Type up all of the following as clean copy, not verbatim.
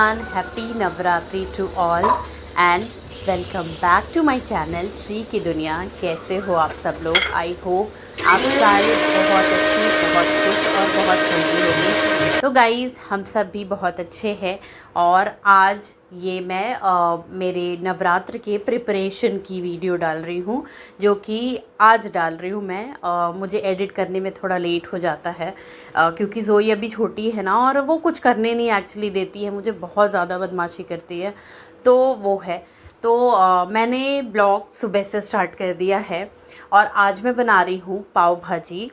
Everyone, happy Navratri to all and welcome back to my channel Shri की दुनिया। कैसे हो आप सब लोग? आई होप आप सारे बहुत अच्छे, बहुत खुश और बहुत हेल्दी होंगे। तो गाइज़, हम सब भी बहुत अच्छे हैं और आज ये मैं मेरे नवरात्र के प्रिपरेशन की वीडियो डाल रही हूँ, जो कि आज डाल रही हूँ मैं। मुझे एडिट करने में थोड़ा लेट हो जाता है क्योंकि ज़ोई अभी छोटी है ना, और वो कुछ करने नहीं एक्चुअली देती है, मुझे बहुत ज़्यादा बदमाशी करती है। तो वो है, तो मैंने ब्लॉग सुबह से स्टार्ट कर दिया है और आज मैं बना रही हूँ पाव भाजी।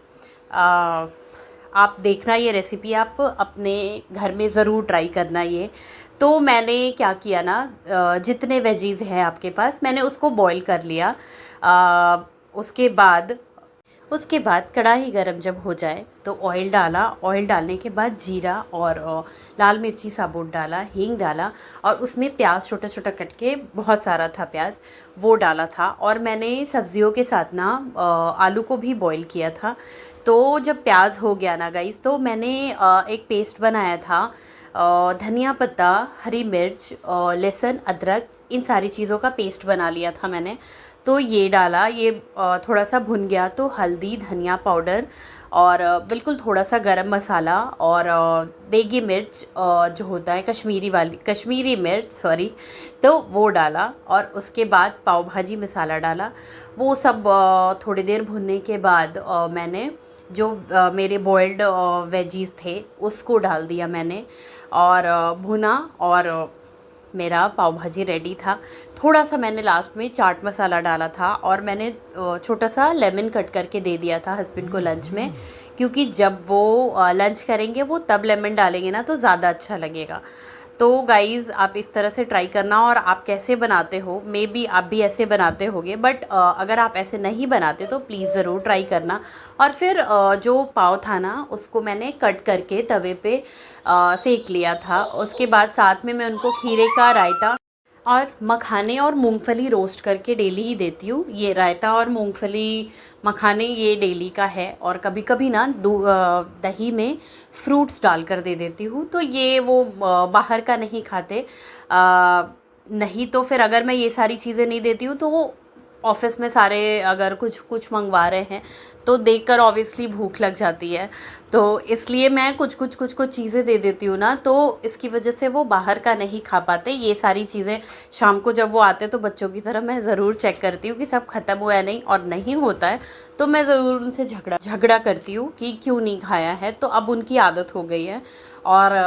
आप देखना, ये रेसिपी आप अपने घर में ज़रूर ट्राई करना ये। तो मैंने क्या किया ना, जितने वेजीज़ हैं आपके पास मैंने उसको बॉईल कर लिया। उसके बाद कढ़ाई गरम जब हो जाए तो ऑयल डाला। ऑयल डालने के बाद जीरा और लाल मिर्ची साबुत डाला, हींग डाला और उसमें प्याज छोटा छोटा कट के, बहुत सारा था प्याज, वो डाला था। और मैंने सब्जियों के साथ ना आलू को भी बॉईल किया था। तो जब प्याज हो गया ना गाइस, तो मैंने एक पेस्ट बनाया था। धनिया पत्ता, हरी मिर्च, लहसुन, अदरक, इन सारी चीज़ों का पेस्ट बना लिया था मैंने। तो ये डाला, ये थोड़ा सा भुन गया तो हल्दी, धनिया पाउडर और बिल्कुल थोड़ा सा गरम मसाला और देगी मिर्च, जो होता है कश्मीरी मिर्च सॉरी, तो वो डाला। और उसके बाद पाव भाजी मसाला डाला। वो सब थोड़ी देर भुनने के बाद मैंने जो मेरे बॉइल्ड वेजीज़ थे उसको डाल दिया मैंने और भुना, और मेरा पाव भाजी रेडी था। थोड़ा सा मैंने लास्ट में चाट मसाला डाला था और मैंने छोटा सा लेमन कट करके दे दिया था हस्बैंड को लंच में, क्योंकि जब वो लंच करेंगे वो तब लेमन डालेंगे ना तो ज़्यादा अच्छा लगेगा। तो गाइज़, आप इस तरह से ट्राई करना। और आप कैसे बनाते हो, मे बी आप भी ऐसे बनाते होगे, बट अगर आप ऐसे नहीं बनाते तो प्लीज़ ज़रूर ट्राई करना। और फिर जो पाव था ना, उसको मैंने कट करके तवे पे सेक लिया था। उसके बाद साथ में मैं उनको खीरे का रायता और मखाने और मूंगफली रोस्ट करके डेली ही देती हूँ। ये रायता और मूंगफली मखाने ये डेली का है। और कभी कभी ना दही में फ्रूट्स डालकर दे देती हूँ, तो ये वो बाहर का नहीं खाते। नहीं तो फिर अगर मैं ये सारी चीज़ें नहीं देती हूँ तो वो ऑफिस में सारे अगर कुछ कुछ मंगवा रहे हैं तो देखकर ऑब्वियसली भूख लग जाती है। तो इसलिए मैं कुछ चीज़ें दे देती हूँ ना, तो इसकी वजह से वो बाहर का नहीं खा पाते ये सारी चीज़ें। शाम को जब वो आते तो बच्चों की तरह मैं ज़रूर चेक करती हूँ कि सब ख़त्म हुआ है नहीं, और नहीं होता है तो मैं ज़रूर उनसे झगड़ा करती हूँ कि क्यों नहीं खाया है। तो अब उनकी आदत हो गई है। और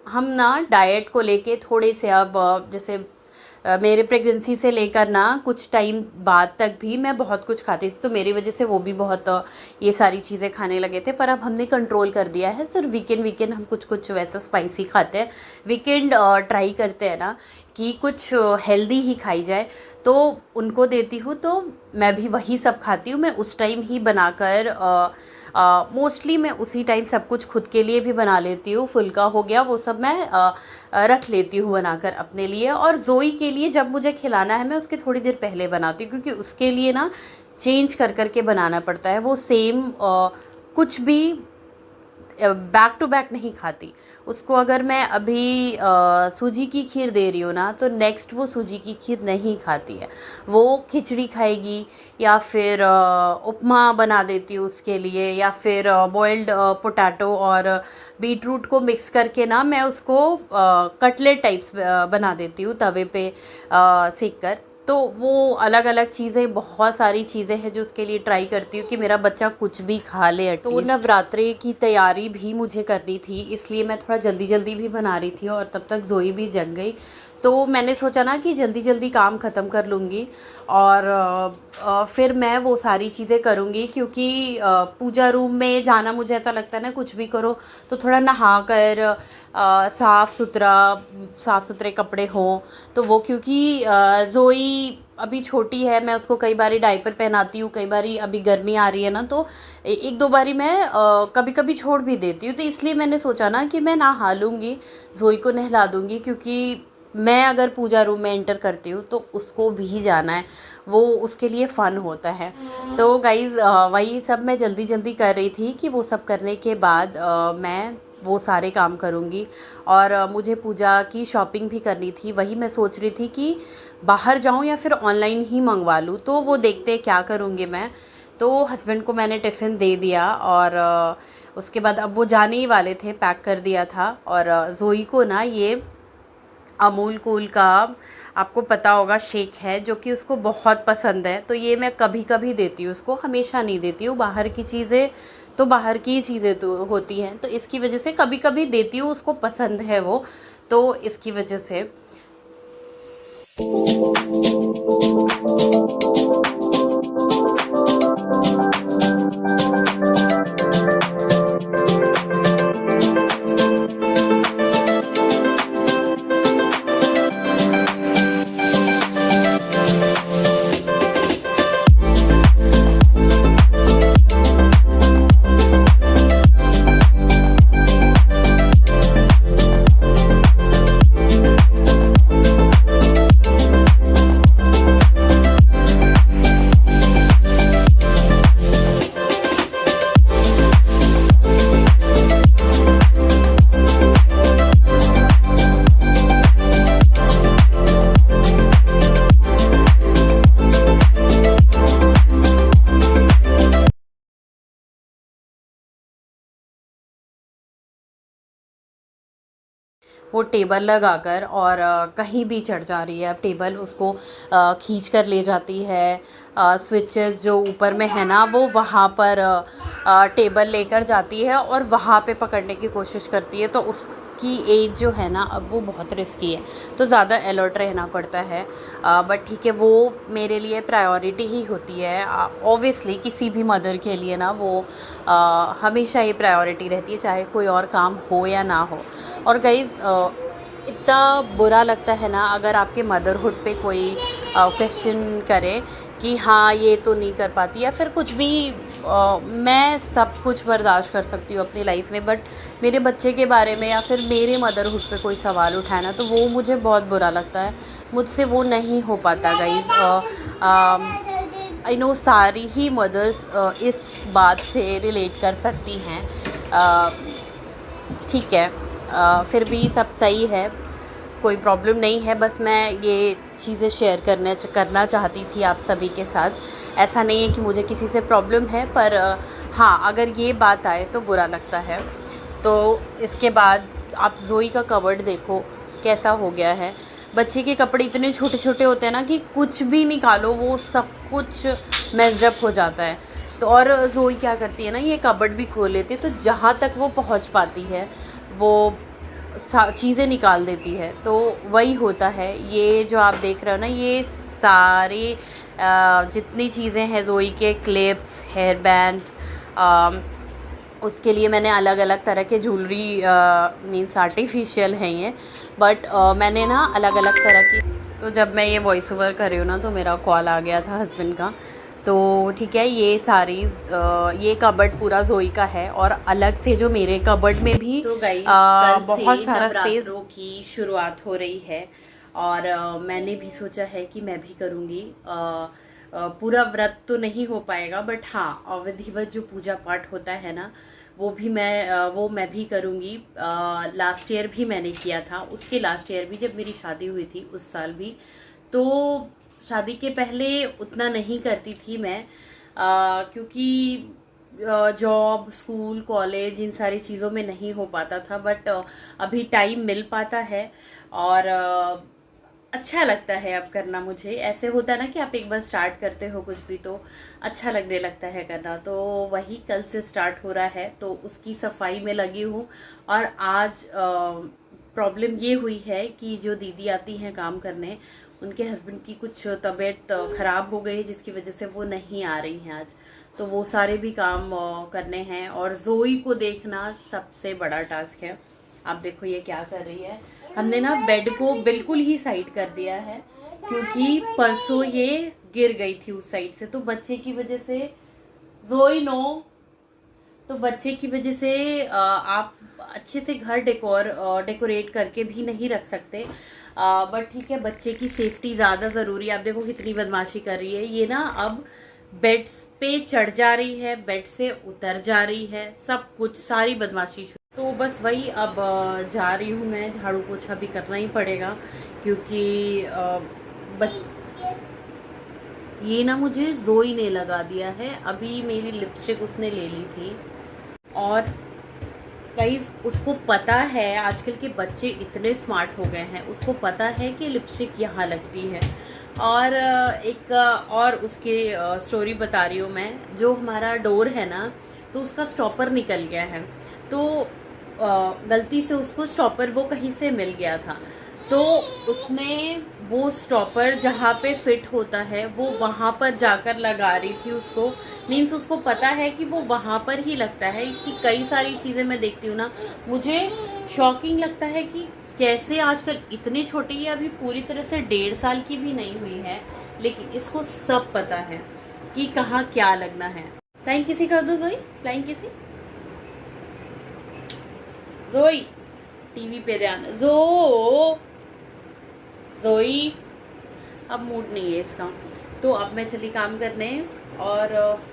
हम ना डाइट को लेके थोड़े से अब जैसे मेरे प्रेगनेंसी से लेकर ना कुछ टाइम बाद तक भी मैं बहुत कुछ खाती थी, तो मेरी वजह से वो भी बहुत ये सारी चीज़ें खाने लगे थे। पर अब हमने कंट्रोल कर दिया है। सिर्फ वीकेंड हम कुछ वैसा स्पाइसी खाते हैं। वीकेंड ट्राई करते हैं ना कि कुछ हेल्दी ही खाई जाए, तो उनको देती हूँ। तो मैं भी वही सब खाती हूँ। मैं उस टाइम ही बनाकर मोस्टली मैं उसी टाइम सब कुछ खुद के लिए भी बना लेती हूँ। फुल्का हो गया, वो सब मैं रख लेती हूँ बनाकर अपने लिए। और ज़ोई के लिए जब मुझे खिलाना है मैं उसके थोड़ी देर पहले बनाती हूँ, क्योंकि उसके लिए ना चेंज कर के बनाना पड़ता है। वो सेम कुछ भी बैक टू बैक नहीं खाती। उसको अगर मैं अभी सूजी की खीर दे रही हूँ ना, तो नेक्स्ट वो सूजी की खीर नहीं खाती है, वो खिचड़ी खाएगी, या फिर उपमा बना देती हूँ उसके लिए, या फिर बॉइल्ड पोटैटो और बीटरूट को मिक्स करके ना मैं उसको कटलेट टाइप्स बना देती हूँ तवे पे सेक कर। तो वो अलग अलग चीज़ें, बहुत सारी चीज़ें हैं जो उसके लिए ट्राई करती हूँ कि मेरा बच्चा कुछ भी खा ले। तो नवरात्रि की तैयारी भी मुझे करनी थी, इसलिए मैं थोड़ा जल्दी भी बना रही थी और तब तक ज़ोई भी जग गई। तो मैंने सोचा ना कि जल्दी काम ख़त्म कर लूँगी और फिर मैं वो सारी चीज़ें करूँगी, क्योंकि पूजा रूम में जाना मुझे ऐसा लगता है ना, कुछ भी करो तो थोड़ा नहा कर साफ़ सुथरे कपड़े हों तो वो, क्योंकि ज़ोई अभी छोटी है, मैं उसको कई बारी डायपर पहनाती हूँ, कई बारी अभी गर्मी आ रही है ना, तो एक दो बारी मैं कभी कभी छोड़ भी देती हूँ। तो इसलिए मैंने सोचा ना कि मैं नहा लूँगी, ज़ोई को नहला दूँगी, क्योंकि मैं अगर पूजा रूम में एंटर करती हूँ तो उसको भी जाना है, वो उसके लिए फ़न होता है। तो गाइज़, वही सब मैं जल्दी कर रही थी कि वो सब करने के बाद मैं वो सारे काम करूँगी। और मुझे पूजा की शॉपिंग भी करनी थी, वही मैं सोच रही थी कि बाहर जाऊँ या फिर ऑनलाइन ही मंगवा लूँ, तो वो देखते क्या करूँगी मैं। तो हस्बैंड को मैंने टिफ़िन दे दिया और उसके बाद अब वो जाने ही वाले थे, पैक कर दिया था। और ज़ोई को ना ये अमूल कूल का आपको पता होगा शेक है, जो कि उसको बहुत पसंद है, तो ये मैं कभी कभी देती हूँ उसको, हमेशा नहीं देती हूँ। बाहर की चीज़ें तो बाहर की चीज़ें तो होती हैं, तो इसकी वजह से कभी कभी देती हूँ, उसको पसंद है वो, तो इसकी वजह से। वो टेबल लगाकर और कहीं भी चढ़ जा रही है। अब टेबल उसको खींच कर ले जाती है, स्विचेस जो ऊपर में है ना वो वहाँ पर टेबल लेकर जाती है और वहाँ पे पकड़ने की कोशिश करती है। तो उसकी एज जो है ना अब वो बहुत रिस्की है, तो ज़्यादा अलर्ट रहना पड़ता है। बट ठीक है, वो मेरे लिए प्रायोरिटी ही होती है। ऑब्वियसली किसी भी मदर के लिए ना वो हमेशा ही प्रायोरिटी रहती है, चाहे कोई और काम हो या ना हो। और गाइज़ इतना बुरा लगता है ना अगर आपके मदरहुड पे कोई क्वेश्चन करे कि हाँ ये तो नहीं कर पाती या फिर कुछ भी। मैं सब कुछ बर्दाश्त कर सकती हूँ अपनी लाइफ में, बट मेरे बच्चे के बारे में या फिर मेरे मदरहुड पे कोई सवाल उठाए ना तो वो मुझे बहुत बुरा लगता है। मुझसे वो नहीं हो पाता गाइज़। आई नो सारी ही मदर्स इस बात से रिलेट कर सकती हैं। ठीक है, फिर भी सब सही है, कोई प्रॉब्लम नहीं है। बस मैं ये चीज़ें शेयर करना चाहती थी आप सभी के साथ। ऐसा नहीं है कि मुझे किसी से प्रॉब्लम है, पर हाँ अगर ये बात आए तो बुरा लगता है। तो इसके बाद आप ज़ोई का कवर्ड देखो कैसा हो गया है। बच्चे के कपड़े इतने छोटे छोटे होते हैं ना कि कुछ भी निकालो वो सब कुछ मेस्ड अप हो जाता है। तो और ज़ोई क्या करती है ना, ये कबर्ड भी खोल लेती है, तो जहाँ तक वो पहुँच पाती है वो चीज़ें निकाल देती है। तो वही होता है, ये जो आप देख रहे हो ना ये सारे जितनी चीज़ें हैं ज़ोई के क्लिप्स, हेयर बैंड्स, उसके लिए मैंने अलग अलग तरह के ज्वेलरी मीन्स आर्टिफिशियल हैं ये, बट मैंने ना अलग अलग तरह की। तो जब मैं ये वॉइस ओवर कर रही हूँ ना तो मेरा कॉल आ गया था हस्बैंड का। तो ठीक है, ये सारी ये कबर्ड पूरा ज़ोई का है और अलग से जो मेरे कबर्ड में भी तो बहुत सारा स्पेस की शुरुआत हो रही है। और मैंने भी सोचा है कि मैं भी करूँगी। पूरा व्रत तो नहीं हो पाएगा, बट हाँ विधिवत जो पूजा पाठ होता है ना वो मैं भी करूँगी। लास्ट ईयर भी मैंने किया था, उसके लास्ट ईयर भी जब मेरी शादी हुई थी उस साल भी। तो शादी के पहले उतना नहीं करती थी मैं, क्योंकि जॉब, स्कूल, कॉलेज इन सारी चीज़ों में नहीं हो पाता था। बट अभी टाइम मिल पाता है और अच्छा लगता है अब करना। मुझे ऐसे होता है ना कि आप एक बार स्टार्ट करते हो कुछ भी तो अच्छा लगने लगता है करना। तो वही कल से स्टार्ट हो रहा है, तो उसकी सफाई में लगी हूँ। और आज प्रॉब्लम ये हुई है कि जो दीदी आती हैं काम करने, उनके हस्बैंड की कुछ तबीयत ख़राब हो गई है जिसकी वजह से वो नहीं आ रही हैं आज। तो वो सारे भी काम करने हैं और ज़ोई को देखना सबसे बड़ा टास्क है। आप देखो ये क्या कर रही है। हमने ना बेड को बिल्कुल ही साइड कर दिया है क्योंकि परसों ये गिर गई थी उस साइड से, तो बच्चे की वजह से ज़ोई नो तो बच्चे की वजह से आप अच्छे से घर डेकोरेट करके भी नहीं रख सकते। बट ठीक है, बच्चे की सेफ्टी ज़्यादा ज़रूरी है। आप देखो कितनी बदमाशी कर रही है ये ना, अब बेड पे चढ़ जा रही है, बेड से उतर जा रही है, सब कुछ सारी बदमाशी। तो बस वही अब जा रही हूँ मैं, झाड़ू पोछा भी करना ही पड़ेगा क्योंकि ये ना मुझे जोई ने लगा दिया है। अभी मेरी लिपस्टिक उसने ले ली थी और गाइस उसको पता है, आजकल के बच्चे इतने स्मार्ट हो गए हैं, उसको पता है कि लिपस्टिक यहाँ लगती है। और एक और उसके स्टोरी बता रही हूँ मैं, जो हमारा डोर है ना तो उसका स्टॉपर निकल गया है, तो गलती से उसको स्टॉपर वो कहीं से मिल गया था, तो उसने वो स्टॉपर जहाँ पे फिट होता है वो वहाँ पर जाकर लगा रही थी उसको। मीन्स उसको पता है कि वो वहाँ पर ही लगता है। इसकी कई सारी चीज़ें मैं देखती हूँ ना, मुझे शॉकिंग लगता है कि कैसे आजकल इतनी छोटी है, अभी पूरी तरह से 1.5 साल की भी नहीं हुई है, लेकिन इसको सब पता है कि कहाँ क्या लगना है। फ्लाइंग किसी कर दो जोई, फ्लाइंग किसी। जोई टीवी पे ध्यान, जोई अब मूड नहीं है इसका, तो अब मैं चली काम करने। और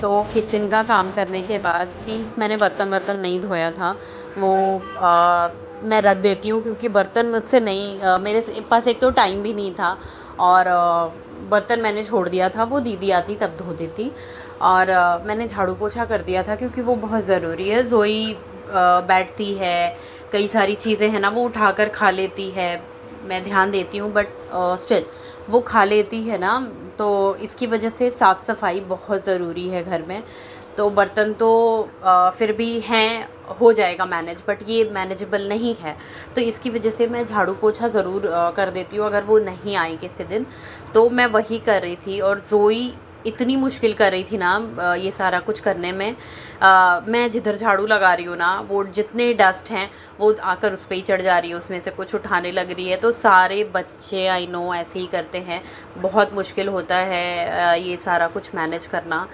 तो किचन का काम करने के बाद मीन्स मैंने बर्तन नहीं धोया था, वो मैं रख देती हूँ क्योंकि बर्तन मुझसे नहीं, मेरे पास एक तो टाइम भी नहीं था, और बर्तन मैंने छोड़ दिया था, वो दीदी आती तब धो देती। और मैंने झाड़ू पोछा कर दिया था क्योंकि वो बहुत ज़रूरी है। जोई बैठती है, कई सारी चीज़ें हैं ना वो उठाकर खा लेती है, मैं ध्यान देती हूँ बट स्टिल वो खा लेती है ना, तो इसकी वजह से साफ़ सफाई बहुत ज़रूरी है घर में। तो बर्तन तो फिर भी हैं, हो जाएगा मैनेज, बट ये मैनेजेबल नहीं है, तो इसकी वजह से मैं झाड़ू पोछा ज़रूर कर देती हूँ। अगर वो नहीं आई किसी दिन तो मैं वही कर रही थी, और जोई इतनी मुश्किल कर रही थी ना ये सारा कुछ करने में। मैं जिधर झाड़ू लगा रही हूँ ना, वो जितने डस्ट हैं वो आकर उस पर ही चढ़ जा रही है, उसमें से कुछ उठाने लग रही है। तो सारे बच्चे आई नो ऐसे ही करते हैं, बहुत मुश्किल होता है ये सारा कुछ मैनेज करना।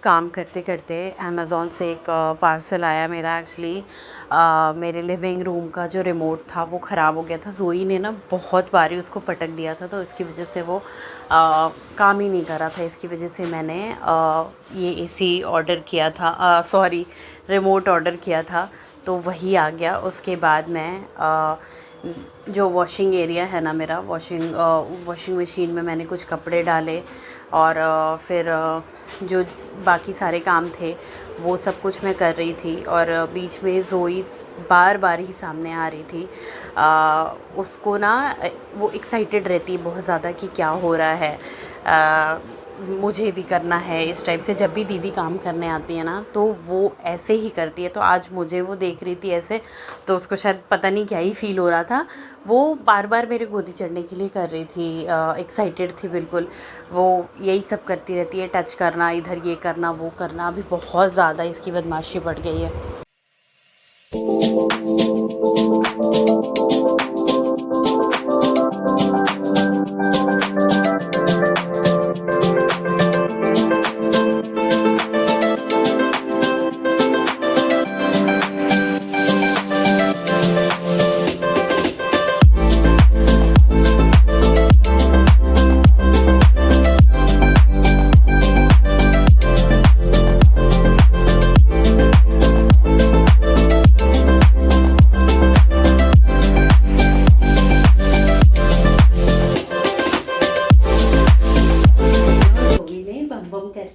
काम करते करते अमेज़ोन से एक पार्सल आया मेरा। एक्चुअली मेरे लिविंग रूम का जो रिमोट था वो ख़राब हो गया था। जोई ने ना बहुत बारी उसको पटक दिया था, तो इसकी वजह से वो काम ही नहीं कर रहा था। इसकी वजह से मैंने ये एसी ऑर्डर किया था, सॉरी रिमोट ऑर्डर किया था, तो वही आ गया। उसके बाद मैं जो वॉशिंग एरिया है ना मेरा, वॉशिंग मशीन में मैंने कुछ कपड़े डाले, और फिर जो बाकी सारे काम थे वो सब कुछ मैं कर रही थी। और बीच में जोई बार बार ही सामने आ रही थी। उसको ना वो एक्साइटेड रहती है बहुत ज़्यादा कि क्या हो रहा है, मुझे भी करना है। इस टाइप से जब भी दीदी काम करने आती है ना तो वो ऐसे ही करती है। तो आज मुझे वो देख रही थी ऐसे, तो उसको शायद पता नहीं क्या ही फील हो रहा था, वो बार बार मेरे गोदी चढ़ने के लिए कर रही थी, एक्साइटेड थी बिल्कुल। वो यही सब करती रहती है, टच करना, इधर ये करना वो करना। अभी बहुत ज़्यादा इसकी बदमाशी बढ़ गई है।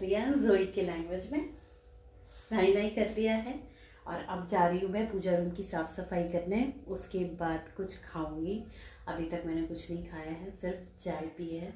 लिया जोई के लैंग्वेज में, नाई नाई कर लिया है। और अब जा रही हूँ मैं पूजा रूम की साफ़ सफाई करने, उसके बाद कुछ खाऊंगी। अभी तक मैंने कुछ नहीं खाया है, सिर्फ चाय पी है।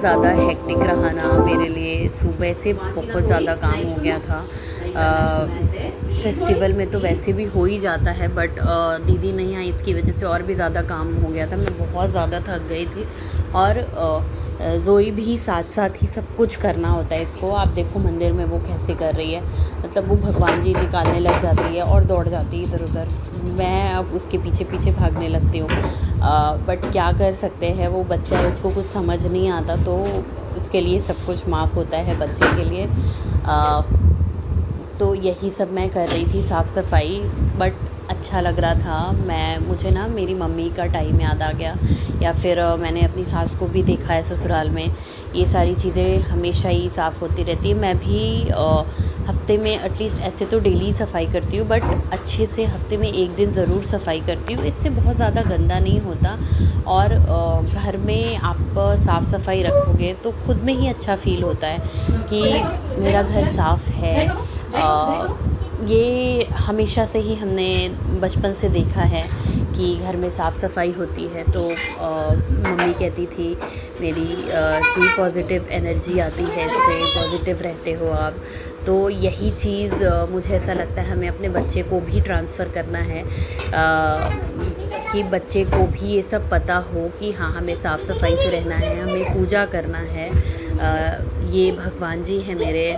ज़्यादा हेक्टिक रहा ना मेरे लिए, सुबह से बहुत ज़्यादा काम हो गया था। फेस्टिवल में तो वैसे भी हो ही जाता है, बट दीदी नहीं आई, इसकी वजह से और भी ज़्यादा काम हो गया था। मैं बहुत ज़्यादा थक गई थी और जोई भी साथ साथ ही सब कुछ करना होता है इसको। आप देखो मंदिर में वो कैसे कर रही है, मतलब वो भगवान जी निकालने लग जाती है और दौड़ जाती है इधर उधर। मैं अब उसके पीछे पीछे भागने लगती हूँ, बट क्या कर सकते हैं, वो बच्चा है, उसको कुछ समझ नहीं आता, तो उसके लिए सब कुछ माफ़ होता है बच्चे के लिए। तो यही सब मैं कर रही थी, साफ़ सफाई, बट अच्छा लग रहा था। मुझे ना मेरी मम्मी का टाइम याद आ गया, या फिर मैंने अपनी सास को भी देखा है ससुराल में। ये सारी चीज़ें हमेशा ही साफ़ होती रहती है। मैं भी हफ्ते में एटलीस्ट, ऐसे तो डेली सफाई करती हूँ, बट अच्छे से हफ्ते में एक दिन ज़रूर सफाई करती हूँ। इससे बहुत ज़्यादा गंदा नहीं होता, और घर में आप साफ़ सफाई रखोगे तो खुद में ही अच्छा फ़ील होता है कि मेरा घर साफ़ है। ये हमेशा से ही हमने बचपन से देखा है कि घर में साफ़ सफाई होती है। तो मम्मी कहती थी मेरी कि पॉजिटिव एनर्जी आती है इससे, पॉजिटिव रहते हो आप। तो यही चीज़ मुझे ऐसा लगता है हमें अपने बच्चे को भी ट्रांसफ़र करना है, कि बच्चे को भी ये सब पता हो कि हाँ, हमें साफ़ सफाई से रहना है, हमें पूजा करना है। ये भगवान जी हैं मेरे,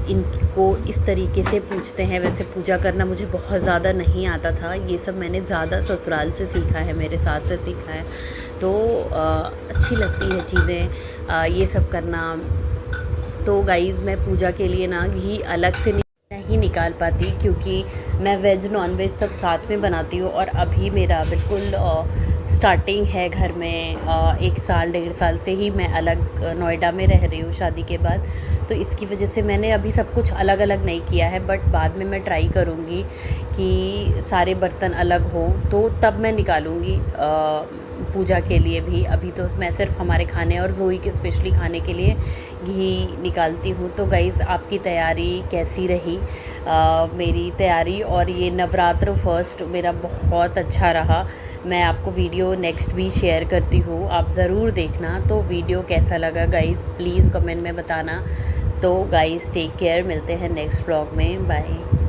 इनको इस तरीके से पूछते हैं। वैसे पूजा करना मुझे बहुत ज़्यादा नहीं आता था, ये सब मैंने ज़्यादा ससुराल से सीखा है, मेरे सास से सीखा है। तो अच्छी लगती है चीज़ें ये सब करना। तो गाइज़, मैं पूजा के लिए ना घी अलग से नहीं निकाल पाती, क्योंकि मैं वेज नॉन वेज सब साथ में बनाती हूँ। और अभी मेरा बिल्कुल स्टार्टिंग है घर में, 1 साल 1.5 साल से ही मैं अलग नोएडा में रह रही हूँ शादी के बाद। तो इसकी वजह से मैंने अभी सब कुछ अलग अलग नहीं किया है, बट बाद में मैं ट्राई करूँगी कि सारे बर्तन अलग हों, तो तब मैं निकालूँगी पूजा के लिए भी। अभी तो मैं सिर्फ हमारे खाने और जोई के स्पेशली खाने के लिए घी निकालती हूँ। तो गाइज़, आपकी तैयारी कैसी रही? मेरी तैयारी और ये नवरात्र फर्स्ट मेरा बहुत अच्छा रहा। मैं आपको वीडियो नेक्स्ट भी शेयर करती हूँ, आप ज़रूर देखना। तो वीडियो कैसा लगा गाइज़, प्लीज़ कमेंट में बताना। तो गाइज़, टेक केयर, मिलते हैं नेक्स्ट व्लॉग में, बाय।